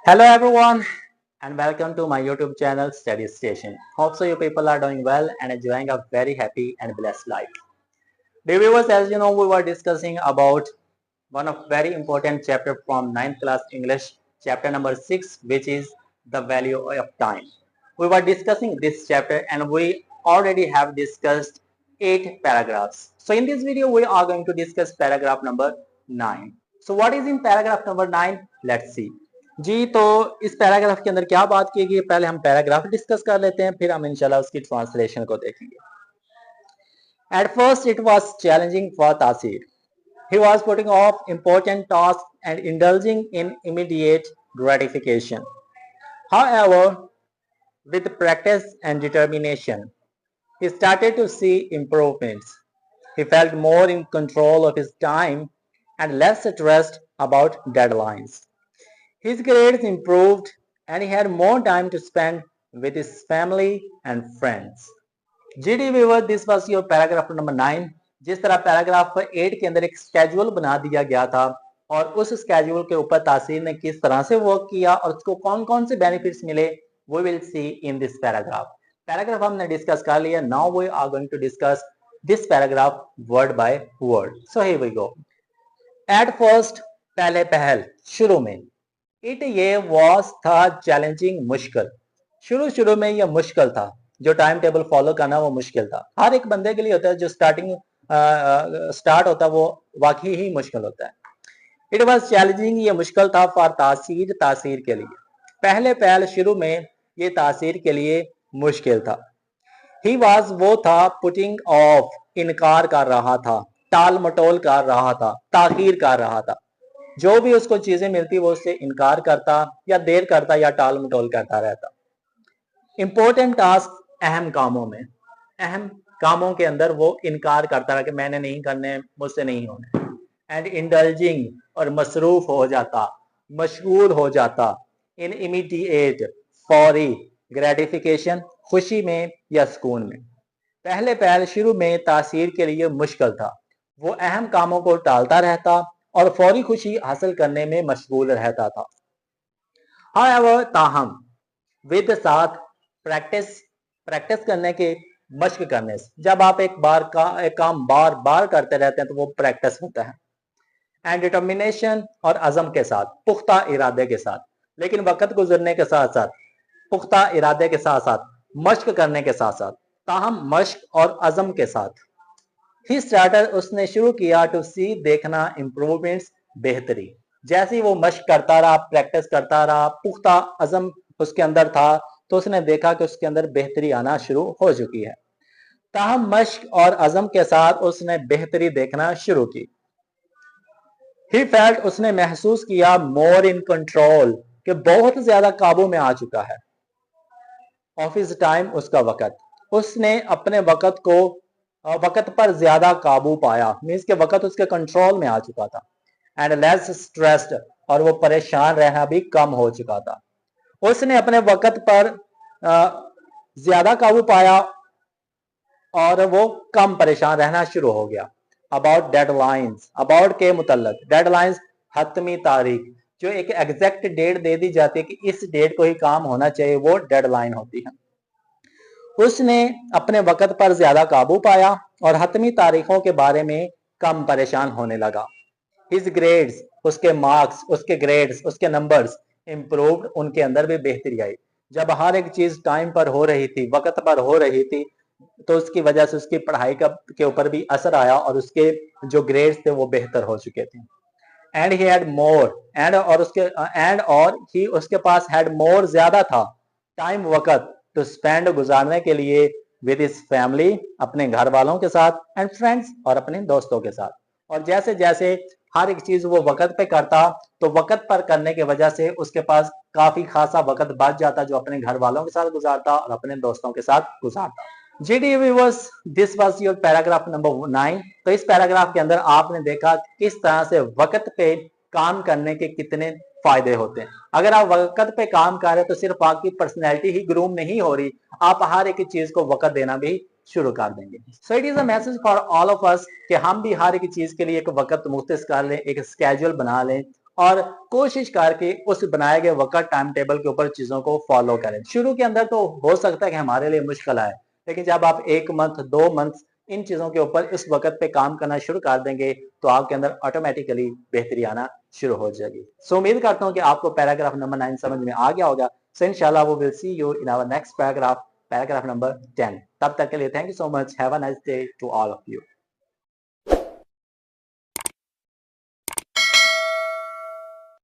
Hello everyone and welcome to my YouTube channel Study Station. Hope so you people are doing well and enjoying a very happy and blessed life. Dear viewers, as you know, we were discussing about one of very important chapter from ninth class English, chapter number 6, which is the value of time. We were discussing this chapter and we already have discussed 8 paragraphs. So in this video, we are going to discuss paragraph number 9. So what is in paragraph number 9? Let's see. जी तो इस paragraph के अंदर क्या बात की गई, पहले हम पैराग्राफ डिस्कस कर लेते हैं, फिर हम इंशाल्लाह उसकी ट्रांसलेशन को देखेंगे. At first it was challenging for Tasir. He was putting off important tasks and indulging in immediate gratification. However, with practice and determination, he started to see improvements. He felt more in control of his time and less stressed about deadlines. His grades improved and he had more time to spend with his family and friends. GD viewer, this was your paragraph number 9. जिस तरह paragraph 8 के अंदर एक schedule बना दिया गया था और उस स्केड्यूल के ऊपर तासीर ने किस तरह से वर्क किया और उसको कौन कौन से बेनिफिट्स मिले, we will see in this paragraph. Paragraph हमने डिस्कस कर लिया. Now we are going to discuss this paragraph word by word. So here we go. At first, पहले पहल, शुरू में. It ये was था चैलेंजिंग, मुश्किल. शुरू में यह मुश्किल था. जो टाइम टेबल फॉलो करना वो मुश्किल था. हर एक बंदे के लिए होता है. जो स्टार्ट होता है वो वाकई ही मुश्किल होता है. इट वॉज चैलेंजिंग, ये मुश्किल था. फॉर तासीर के लिए. पहले पहल, शुरू में ये तासीर के लिए मुश्किल था. ही वॉज वो था. पुटिंग ऑफ, इनकार कर रहा था, टाल मटोल कर रहा था, ताखीर कर रहा था. जो भी उसको चीजें मिलती वो उससे इनकार करता या देर करता या टाल मटोल करता रहता. इंपॉर्टेंट टास्क, अहम कामों में, अहम कामों के अंदर वो इनकार करता रहा कि मैंने नहीं करने, मुझसे नहीं होने. एंड इंडल्जिंग, और मसरूफ हो जाता, मशगूल हो जाता. इन इमीडिएट, फौरी. ग्रेटिफिकेशन, खुशी में या सुकून में. पहले पहल, शुरू में तासीर के लिए मुश्किल था. वो अहम कामों को टालता रहता और फौरी खुशी हासिल करने में मशगूल रहता था. However, ताहम, विद साथ, प्रैक्टिस करने के, मश्क करने से. जब आप एक काम बार बार करते रहते हैं तो वो प्रैक्टिस होता है. एंड डिटर्मिनेशन, और अज़म के साथ, पुख्ता इरादे के साथ. लेकिन वक्त गुजरने के साथ साथ, पुख्ता इरादे के साथ साथ, मश्क करने के साथ साथ, ताहम मश्क और अज़म के साथ. ही स्टार्टेड, उसने शुरू किया. टू सी, देखना. इम्प्रूवमेंट्स, बेहतरी. जैसे ही वो मश्क करता रहा, प्रैक्टिस करता रहा, पुख्ता अज़म उसके अंदर था, तो उसने देखा कि उसके अंदर बेहतरी आना शुरू हो चुकी है. ताहम मश्क और अज़म के साथ उसने बेहतरी देखना शुरू की. ही फेल्ट, उसने महसूस किया. मोर इन कंट्रोल, कि बहुत ज्यादा काबू में आ चुका है. ऑफ हिज टाइम, उसका वक्त. उसने अपने वक्त पर ज्यादा काबू पाया. मीन्स के वक्त उसके कंट्रोल में आ चुका था. एंड लेस स्ट्रेस्ड, और वो परेशान रहना भी कम हो चुका था. उसने अपने वक्त पर ज्यादा काबू पाया और वो कम परेशान रहना शुरू हो गया. अबाउट डेडलाइंस, अबाउट के मुतल्लक. डेडलाइंस, हतमी तारीख. जो एक एग्जैक्ट डेट दे दी जाती है कि इस डेट को ही काम होना चाहिए, वो डेडलाइन होती है. उसने अपने वक्त पर ज्यादा काबू पाया और हतमी तारीखों के बारे में कम परेशान होने लगा. हिज ग्रेड्स, उसके मार्क्स, उसके ग्रेड्स, उसके नंबर्स, इम्प्रूव्ड, उनके अंदर भी बेहतरी आई. जब हर एक चीज टाइम पर हो रही थी, वक्त पर हो रही थी, तो उसकी वजह से उसकी पढ़ाई के ऊपर भी असर आया और उसके जो ग्रेड्स थे वो बेहतर हो चुके थे. एंड ही हैड मोर, और ही, उसके पास, हैड मोर, ज्यादा था, टाइम, वक्त, टू स्पेंड, गुजारने के लिए, विद हिज फैमिली, अपने घर वालों के साथ, एंड फ्रेंड्स, और अपने दोस्तों के साथ. और जैसे जैसे हर एक चीज वो वक्त पे करता तो वक्त पर करने की वजह से उसके पास काफी खासा वक्त बच जाता जो अपने घर वालों के साथ गुजारता और अपने दोस्तों के साथ गुजारता. GD viewers, this was your paragraph number 9. तो इस पैराग्राफ के अंदर आपने देखा किस तरह से वक्त पे काम करने के कितने फायदे होते हैं. अगर आप वक्त पे काम कर रहे हैं तो सिर्फ आपकी पर्सनैलिटी ही ग्रूम नहीं हो रही, आप हर एक चीज को वक्त देना भी शुरू कर देंगे. So it is a message for all of us कि हम भी हर एक चीज के लिए एक वक्त मुख्तस कर लें, एक स्केड्यूल बना लें और कोशिश करके उस बनाए गए वक्त टाइम टेबल के ऊपर चीजों को फॉलो करें। शुरू के अंदर तो हो सकता है कि हमारे लिए मुश्किल आए, लेकिन जब आप 1 मंथ 2 मंथ इन चीजों के ऊपर इस वक्त पे काम करना शुरू कर देंगे तो आपके अंदर ऑटोमेटिकली बेहतरी आना शुरू हो जाएगी। सो उम्मीद करता हूँ कि आपको पैराग्राफ नंबर 9 समझ में आ गया होगा। सो इंशाल्लाह वो will see you in our next paragraph, paragraph number 10। तब तक के लिए thank you so much. Have a nice day to all of you.